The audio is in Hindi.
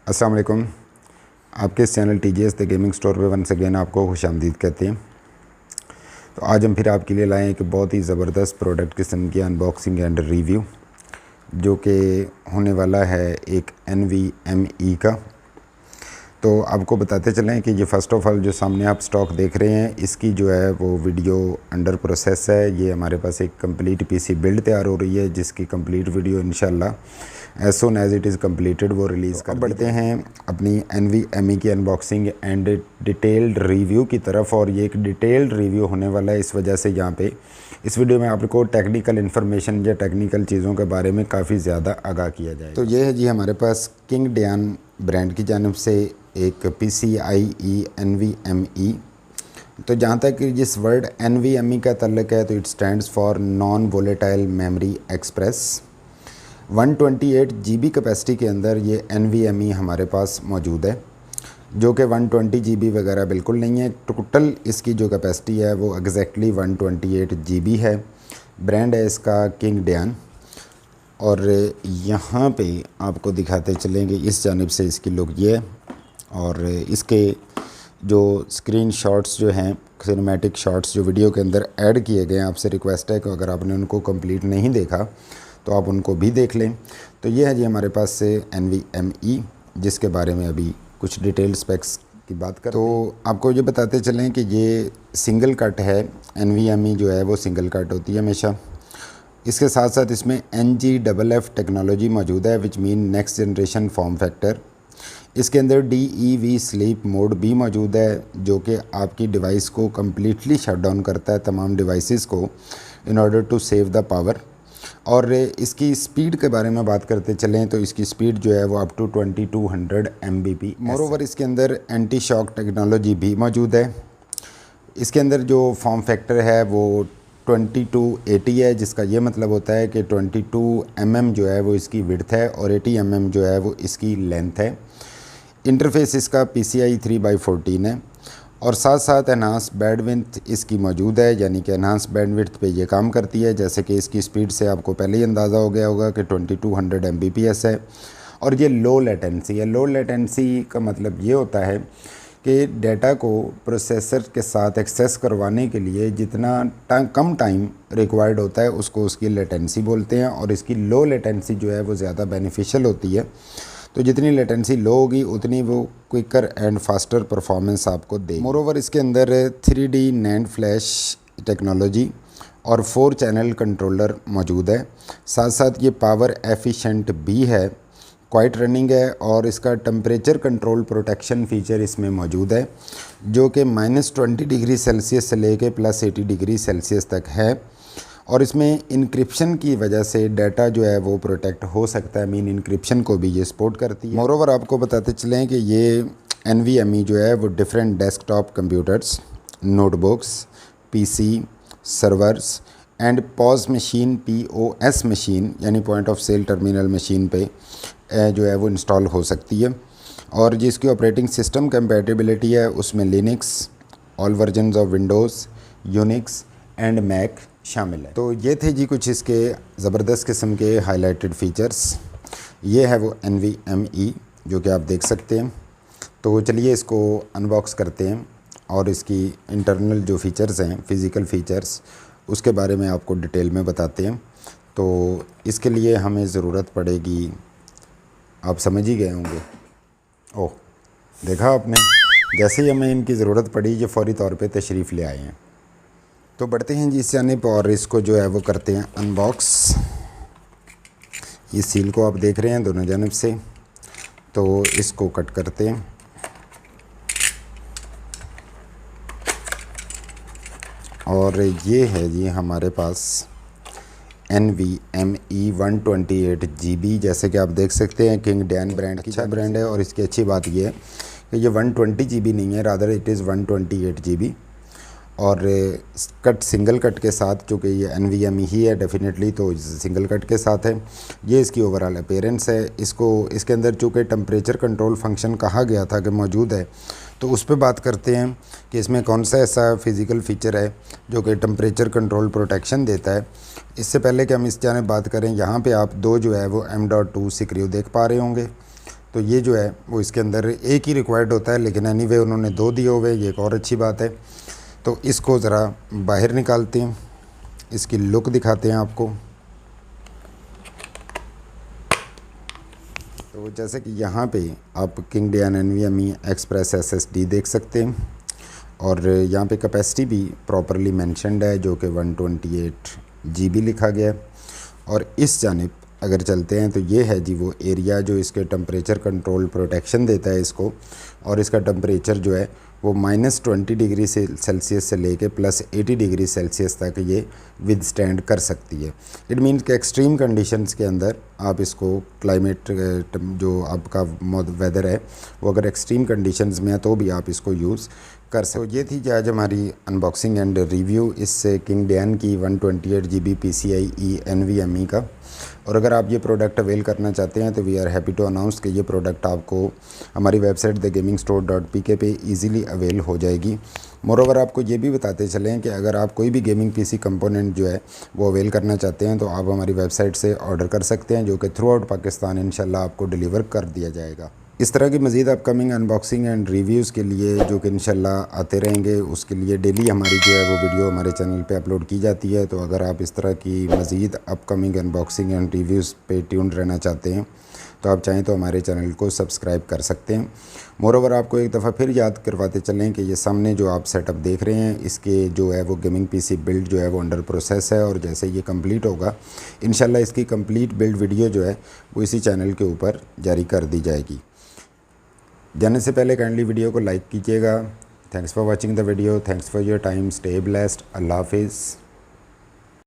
अस्सलाम वालेकुम। आपके इस channel TGS the gaming store पे वंस अगेन आपको खुशामदीद कहते हैं। तो आज हम फिर आपके लिए लाए हैं कि बहुत ही ज़बरदस्त प्रोडक्ट किस्म की अनबॉक्सिंग एंड रिव्यू, जो कि होने वाला है एक NVMe का। तो आपको बताते चलें कि ये फ़र्स्ट ऑफ़ ऑल जो सामने आप स्टॉक देख रहे हैं, इसकी जो है वो वीडियो अंडर प्रोसेस है। ये हमारे पास एक कंप्लीट PC बिल्ड तैयार हो रही है, जिसकी कंप्लीट वीडियो इंशाल्लाह as soon as it is completed वो रिलीज़ कर। बढ़ते हैं अपनी NVMe की अनबॉक्सिंग एंड डिटेल्ड रिव्यू की तरफ। और ये एक डिटेल्ड रिव्यू होने वाला है, इस वजह से यहाँ पे इस वीडियो में आपको टेक्निकल इन्फॉर्मेशन या टेक्निकल चीज़ों के बारे में काफ़ी ज़्यादा आगाह किया जाएगा। तो ये है जी हमारे पास किंग डयान ब्रांड की जानिब से एक PCIe NVMe। तो जहाँ तक जिस वर्ड NVMe का तल्लुक़ है, तो it stands for non volatile memory express. 128 GB capacity के अंदर ये NVMe हमारे पास मौजूद है, जो कि 120 GB वगैरह बिल्कुल नहीं है। टोटल इसकी जो कैपेसिटी है वो एग्जैक्टली 128 GB है। ब्रांड है इसका किंग डयान। और यहाँ पे आपको दिखाते चलेंगे इस जानिब से इसकी लुक ये है। और इसके जो स्क्रीन शॉट्स जो हैं, सिनेमैटिक शॉट्स जो वीडियो के अंदर ऐड किए गए हैं, आपसे रिक्वेस्ट है कि अगर आपने उनको कंप्लीट नहीं देखा तो आप उनको भी देख लें। तो ये है जी हमारे पास से NVMe, जिसके बारे में अभी कुछ डिटेल स्पेक्स की बात करें तो आपको ये बताते चलें कि ये सिंगल कट है। NVMe जो है वो सिंगल कट होती है हमेशा। इसके साथ साथ इसमें NGFF टेक्नोलॉजी मौजूद है, which mean next generation form factor. इसके अंदर DEV स्लीप मोड भी मौजूद है, जो कि आपकी डिवाइस को कम्प्लीटली शट डाउन करता है, तमाम डिवाइसेस को, in order to save the power. और इसकी स्पीड के बारे में बात करते चलें तो इसकी स्पीड जो है वो अप टू 2200 Mbps। मोरोवर इसके अंदर एंटी शॉक टेक्नोलॉजी भी मौजूद है। इसके अंदर जो फॉर्म फैक्टर है वो 2280 है, जिसका ये मतलब होता है कि 22 mm जो है वो इसकी विड्थ है और 80 mm जो है वो इसकी लेंथ है। इंटरफेस इसका PCI 3/14 है। और साथ साथ एनहांस बैंडविड्थ इसकी मौजूद है, यानी कि एनहांस बैंडविड्थ पे ये काम करती है। जैसे कि इसकी स्पीड से आपको पहले ही अंदाज़ा हो गया होगा कि 2200 Mbps है। और ये लो लेटेंसी है। लो लेटेंसी का मतलब ये होता है कि डेटा को प्रोसेसर के साथ एक्सेस करवाने के लिए जितना कम टाइम रिक्वायर्ड होता है, उसको उसकी लेटेंसी बोलते हैं। और इसकी लो लेटेंसी जो है वो ज़्यादा बेनिफिशियल होती है। तो जितनी लेटेंसी लो होगी उतनी वो क्विकर एंड फास्टर परफॉर्मेंस आपको देगी। मोरोवर इसके अंदर 3D NAND फ्लैश टेक्नोलॉजी और 4 चैनल कंट्रोलर मौजूद है। साथ साथ ये पावर एफिशिएंट भी है, क्वाइट रनिंग है। और इसका टेम्परेचर कंट्रोल प्रोटेक्शन फ़ीचर इसमें मौजूद है, जो कि -20 डिग्री सेल्सियस से लेके +80 डिग्री सेल्सियस तक है। और इसमें इंक्रिप्शन की वजह से डाटा जो है वो प्रोटेक्ट हो सकता है, मीन इंक्रिप्शन को भी ये सपोर्ट करती है। मोरोवर आपको बताते चलें कि ये NVMe जो है वो different desktop computers, notebooks, PC, servers and POS machine POS machine यानी point of sale terminal machine पे जो है वो इंस्टॉल हो सकती है। और जिसकी ऑपरेटिंग सिस्टम कंपैटिबिलिटी है उसमें Linux, all versions of Windows, Unix and Mac शामिल है। तो ये थे जी कुछ इसके ज़बरदस्त किस्म के हाईलाइटेड फ़ीचर्स। ये है वो NVMe जो कि आप देख सकते हैं। तो चलिए इसको अनबॉक्स करते हैं और इसकी इंटरनल जो फ़ीचर्स हैं, फ़िज़िकल फ़ीचर्स, उसके बारे में आपको डिटेल में बताते हैं। तो इसके लिए हमें ज़रूरत पड़ेगी, आप समझ ही गए होंगे। ओह, देखा आपने, जैसे ही हमें इनकी ज़रूरत पड़ी ये फ़ौरी तौर पे तशरीफ़ ले आए हैं। तो बढ़ते हैं जी इस जानिब और इसको जो है वो करते हैं अनबॉक्स। ये सील को आप देख रहे हैं दोनों जानिब से, तो इसको कट करते हैं। और ये है जी हमारे पास NVMe 128 GB। जैसे कि आप देख सकते हैं किंग डयान ब्रांड की अच्छा ब्रांड है। और इसकी अच्छी बात ये है कि ये 120 GB नहीं है, रादर इट इज़ 128 GB। और कट सिंगल कट के साथ, क्योंकि ये NVMe ही है डेफिनेटली, तो सिंगल कट के साथ है। ये इसकी ओवरऑल अपीयरेंस है। इसके अंदर चूँकि टेम्परेचर कंट्रोल फंक्शन कहा गया था कि मौजूद है, तो उस पर बात करते हैं कि इसमें कौन सा ऐसा फ़िज़िकल फ़ीचर है जो कि टेम्परेचर कंट्रोल प्रोटेक्शन देता है। इससे पहले कि हम इस जानिब बात करें, यहाँ पे आप दो जो है वो M.2 स्क्रू देख पा रहे होंगे। तो ये जो है वो इसके अंदर एक ही रिक्वायर्ड होता है, लेकिन एनीवे उन्होंने 2 दिए हुए, ये एक और अच्छी बात है। तो इसको ज़रा बाहर निकालते हैं, इसकी लुक दिखाते हैं आपको। तो जैसे कि यहाँ पे आप किंग डियान NVMe एक्सप्रेस SSD देख सकते हैं, और यहाँ पे कैपेसिटी भी प्रॉपरली मेंशन्ड है जो कि 128 GB लिखा गया है। और इस जानिब अगर चलते हैं तो ये है जी वो एरिया जो इसके टेम्परेचर कंट्रोल प्रोटेक्शन देता है इसको, और इसका टेम्परेचर जो है वो -20 डिग्री सेल्सियस से लेके +80 डिग्री सेल्सियस तक ये विदस्टैंड कर सकती है। इट मीन्स कि एक्सट्रीम कंडीशंस के अंदर आप इसको क्लाइमेट जो आपका वेदर है वो अगर एक्सट्रीम कंडीशंस में है तो भी आप इसको यूज़ कर सकते हो। ये थी जी आज हमारी अनबॉक्सिंग एंड रिव्यू इस किंग डियान की 128 GB PCIe NVMe का। और अगर आप ये प्रोडक्ट अवेल करना चाहते हैं तो we are happy to announce कि ये प्रोडक्ट आपको हमारी वेबसाइट thegamingstore.pk पे इजीली अवेल हो जाएगी। मोरोवर आपको ये भी बताते चलें कि अगर आप कोई भी गेमिंग PC कंपोनेंट जो है वो अवेल करना चाहते हैं तो आप हमारी वेबसाइट से ऑर्डर कर सकते हैं, जो कि थ्रू आउट पाकिस्तान इंशाल्लाह आपको डिलीवर कर दिया जाएगा। इस तरह की मज़ीद अपकमिंग अनबॉक्सिंग एंड रिव्यूज़ के लिए जो कि इंशाल्लाह आते रहेंगे, उसके लिए डेली हमारी जो है वो वीडियो हमारे चैनल पे अपलोड की जाती है। तो अगर आप इस तरह की मज़ीद अपकमिंग अनबॉक्सिंग एंड रिव्यूज़ पे ट्यून्ड रहना चाहते हैं तो आप चाहें तो हमारे चैनल को सब्सक्राइब कर सकते हैं। मोरोवर आपको एक दफ़ा फिर याद करवाते चलें कि ये सामने जो आप सेटअप देख रहे हैं इसके जो है वो गेमिंग PC बिल्ड जो है वो अंडर प्रोसेस है, और जैसे ये कंप्लीट होगा इंशाल्लाह इसकी कंप्लीट बिल्ड वीडियो जो है वो इसी चैनल के ऊपर जारी कर दी जाएगी। जाने से पहले काइंडली वीडियो को लाइक कीजिएगा। Thanks for watching the video, thanks for your time, stay blessed, अल्लाह हाफिज़।